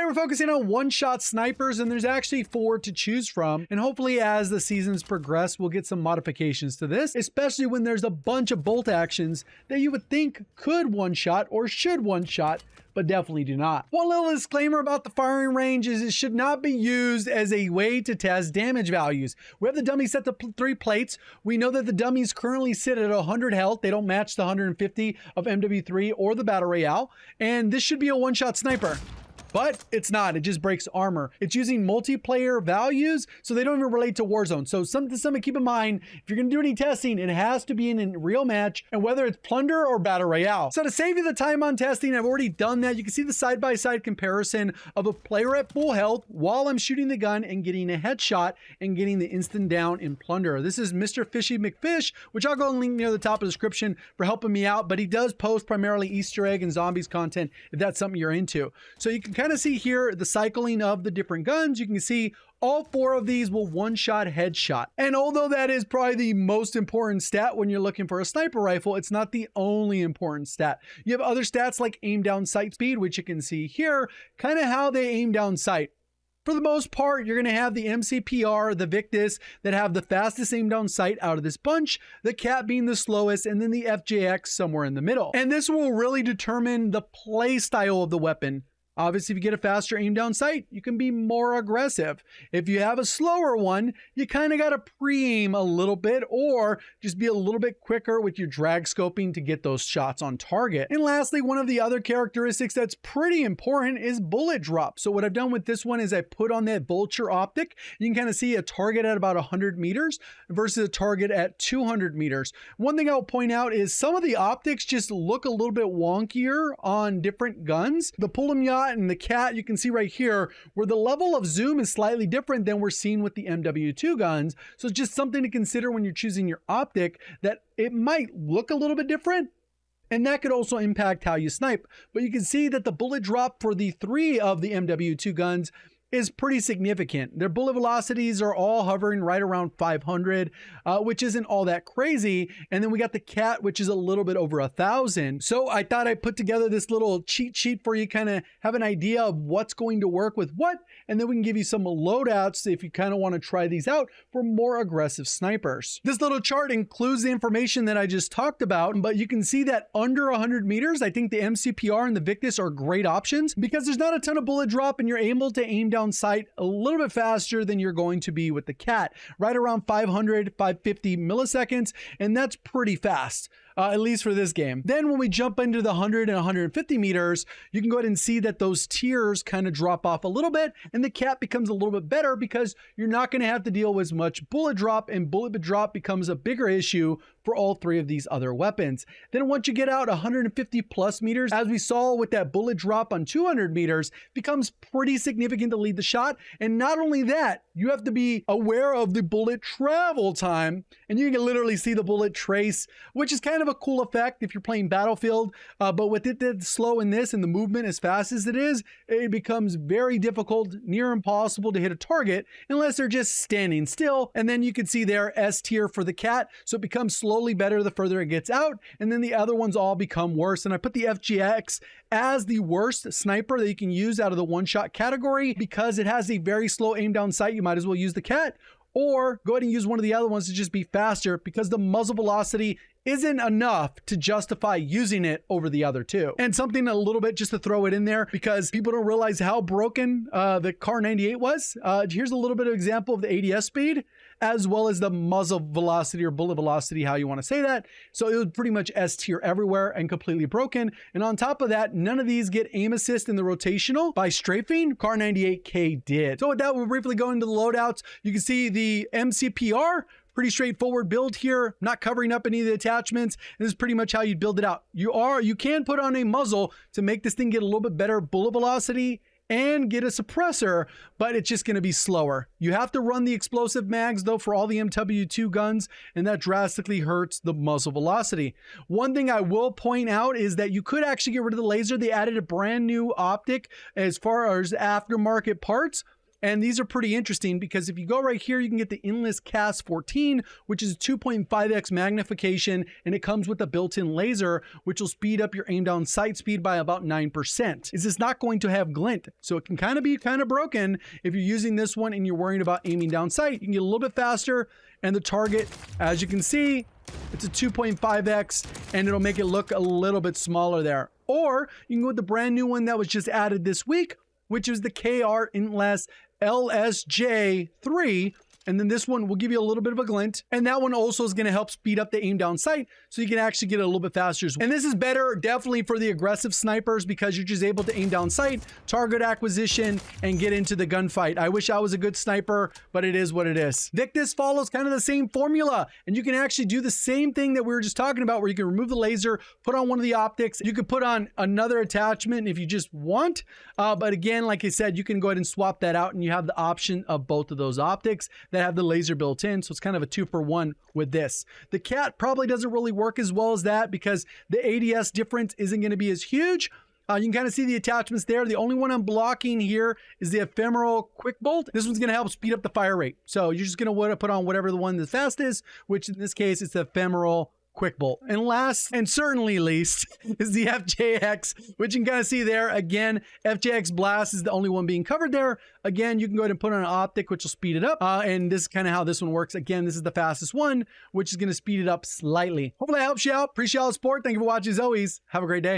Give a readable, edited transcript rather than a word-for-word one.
we're focusing on one-shot snipers, and there's actually 4 to choose from. And hopefully as the seasons progress, we'll get some modifications to this, especially when there's a bunch of bolt actions that you would think could one-shot or should one-shot, but definitely do not. One little disclaimer about the firing range is it should not be used as a way to test damage values. We have the dummy set to 3 plates. We know that the dummies currently sit at 100 health. They don't match the 150 of MWIII or the Battle Royale. And this should be a one-shot sniper. But it's not, it just breaks armor. It's using multiplayer values, so they don't even relate to Warzone. So something to keep in mind, if you're gonna do any testing, it has to be in a real match, and whether it's Plunder or Battle Royale. So to save you the time on testing, I've already done that. You can see the side-by-side comparison of a player at full health while I'm shooting the gun and getting a headshot and getting the instant down in Plunder. This is Mr. Fishy McFish, which I'll go and link near the top of the description for helping me out, but he does post primarily Easter egg and zombies content if that's something you're into. So you can kind of see here the cycling of the different guns. You can see all 4 of these will one-shot headshot. And although that is probably the most important stat when you're looking for a sniper rifle, it's not the only important stat. You have other stats like aim down sight speed, which you can see here, kind of how they aim down sight. For the most part, you're going to have the MCPR, the Victus that have the fastest aim down sight out of this bunch, the Cat being the slowest, and then the FJX somewhere in the middle. And this will really determine the play style of the weapon. Obviously, if you get a faster aim down sight, you can be more aggressive. If you have a slower one, you kind of got to pre-aim a little bit or just be a little bit quicker with your drag scoping to get those shots on target. And lastly, one of the other characteristics that's pretty important is bullet drop. So what I've done with this one is I put on that vulture optic. You can kind of see a target at about 100 meters versus a target at 200 meters. One thing I'll point out is some of the optics just look a little bit wonkier on different guns. The Pull-em Yacht and the Cat, you can see right here where the level of zoom is slightly different than we're seeing with the MW2 guns. So it's just something to consider when you're choosing your optic, that it might look a little bit different. And that could also impact how you snipe. But you can see that the bullet drop for the 3 of the MW2 guns is pretty significant. Their bullet velocities are all hovering right around 500, which isn't all that crazy. And then we got the Cat, which is a little bit over 1,000. So I thought I'd put together this little cheat sheet for you, kind of have an idea of what's going to work with what, and then we can give you some loadouts if you kind of want to try these out for more aggressive snipers. This little chart includes the information that I just talked about, but you can see that under 100 meters, I think the MCPR and the Victus are great options because there's not a ton of bullet drop and you're able to aim down sight a little bit faster than you're going to be with the Cat, right around 500, 550 milliseconds, and that's pretty fast. At least for this game. Then when we jump into the 100 and 150 meters, you can go ahead and see that those tiers kind of drop off a little bit, and the Cat becomes a little bit better because you're not going to have to deal with as much bullet drop, and bullet drop becomes a bigger issue for all 3 of these other weapons. Then once you get out 150 plus meters, as we saw with that bullet drop on 200 meters, becomes pretty significant to lead the shot. And not only that, you have to be aware of the bullet travel time, and you can literally see the bullet trace, which is kind of a cool effect if you're playing Battlefield, but with it that slow in this and the movement as fast as it is, it becomes very difficult, near impossible to hit a target unless they're just standing still. And then you can see there S tier for the Cat, so it becomes slowly better the further it gets out, and then the other ones all become worse. And I put the FGX as the worst sniper that you can use out of the one-shot category because it has a very slow aim down sight. You might as well use the Cat, or go ahead and use one of the other ones to just be faster because the muzzle velocity isn't enough to justify using it over the other 2. And something a little bit just to throw it in there because people don't realize how broken the Kar 98 was. Here's a little bit of example of the ADS speed as well as the muzzle velocity or bullet velocity, how you want to say that. So it was pretty much S tier everywhere and completely broken. And on top of that, none of these get aim assist in the rotational by strafing. Kar 98K did. So with that, we'll briefly go into the loadouts. You can see the MCPR, pretty straightforward build here, not covering up any of the attachments. This is pretty much how you build it out. You can put on a muzzle to make this thing get a little bit better bullet velocity and get a suppressor, but it's just going to be slower. You have to run the explosive mags though for all the MW2 guns, and that drastically hurts the muzzle velocity. One thing I will point out is that you could actually get rid of the laser. They added a brand new optic as far as aftermarket parts. And these are pretty interesting because if you go right here, you can get the Endless Cast 14, which is 2.5x magnification, and it comes with a built-in laser, which will speed up your aim down sight speed by about 9%. Is this not going to have glint? So it can kind of be broken if you're using this one and you're worrying about aiming down sight. You can get a little bit faster, and the target, as you can see, it's a 2.5x, and it'll make it look a little bit smaller there. Or you can go with the brand new one that was just added this week, which is the KR Endless LSJ3. And then this one will give you a little bit of a glint. And that one also is going to help speed up the aim down sight so you can actually get it a little bit faster. And this is better definitely for the aggressive snipers because you're just able to aim down sight, target acquisition, and get into the gunfight. I wish I was a good sniper, but it is what it is. Victus follows kind of the same formula, and you can actually do the same thing that we were just talking about where you can remove the laser, put on one of the optics. You could put on another attachment if you just want. But again, like I said, you can go ahead and swap that out and you have the option of both of those optics that have the laser built in, so it's kind of a 2-for-1 with this. The cat probably doesn't really work as well as that because the ADS difference isn't going to be as huge. You can kind of see the attachments there. The only one I'm blocking here is the ephemeral quick bolt. This one's going to help speed up the fire rate. So you're just going to put on whatever the one that's fastest, which in this case it's the ephemeral quick bolt. And last and certainly least is the FJX, which you can kind of see there. Again, FJX Blast is the only one being covered there. Again, you can go ahead and put on an optic, which will speed it up. And this is kind of how this one works. Again, this is the fastest one, which is going to speed it up slightly. Hopefully that helps you out. Appreciate all the support. Thank you for watching as always. Have a great day.